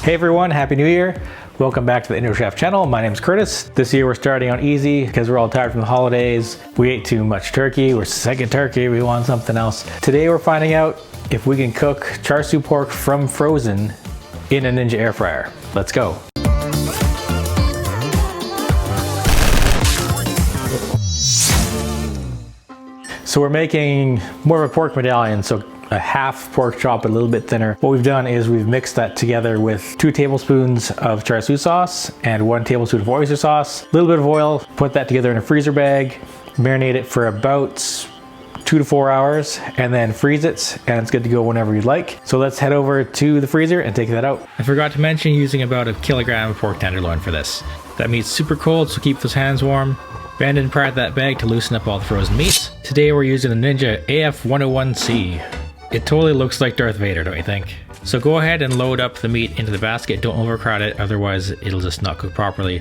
Hey everyone, Happy New Year. Welcome back to the Indoor Chef channel. My name's Curtis. This year we're starting on easy because we're all tired from the holidays. We ate too much turkey, we're sick of turkey, we want something else. Today we're finding out if we can cook char siu pork from frozen in a Ninja air fryer. Let's go. So we're making more of a pork medallion, so a half pork chop, a little bit thinner. What we've done is we've mixed that together with 2 tablespoons of char siu sauce and 1 tablespoon of oyster sauce, a little bit of oil, put that together in a freezer bag, marinate it for about 2 to 4 hours, and then freeze it, and it's good to go whenever you'd like. So let's head over to the freezer and take that out. I forgot to mention using about a kilogram of pork tenderloin for this. That meat's super cold, so keep those hands warm. Bend and part that bag to loosen up all the frozen meat. Today we're using the Ninja AF101C. It totally looks like Darth Vader, don't you think? So go ahead and load up the meat into the basket. Don't overcrowd it, otherwise it'll just not cook properly.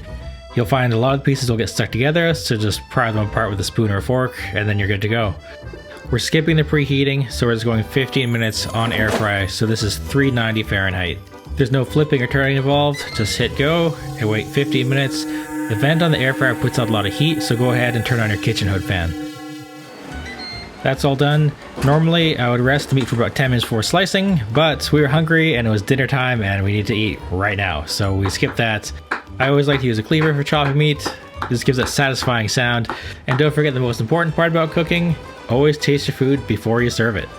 You'll find a lot of pieces will get stuck together, so just pry them apart with a spoon or a fork, and then you're good to go. We're skipping the preheating, so we're just going 15 minutes on air fry, so this is 390 Fahrenheit. There's no flipping or turning involved, just hit go and wait 15 minutes. The vent on the air fryer puts out a lot of heat, so go ahead and turn on your kitchen hood fan. That's all done. Normally I would rest the meat for about 10 minutes before slicing, but we were hungry and it was dinner time and we need to eat right now, so we skipped that. I always like to use a cleaver for chopping meat. This gives a satisfying sound. And don't forget the most important part about cooking, always taste your food before you serve it.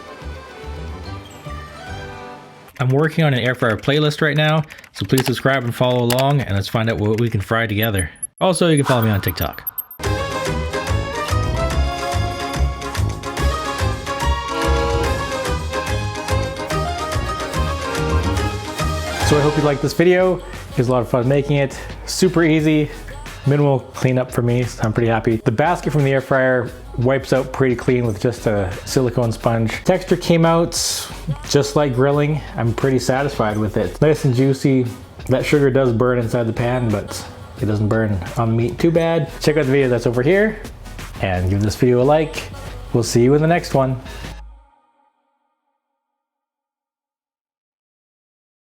I'm working on an air fryer playlist right now, so please subscribe and follow along, and let's find out what we can fry together. Also, you can follow me on TikTok. So I hope you liked this video. It was a lot of fun making it. Super easy, minimal cleanup for me, so I'm pretty happy. The basket from the air fryer wipes out pretty clean with just a silicone sponge. Texture came out just like grilling. I'm pretty satisfied with it. Nice and juicy. That sugar does burn inside the pan, but it doesn't burn on the meat too bad. Check out the video that's over here and give this video a like. We'll see you in the next one.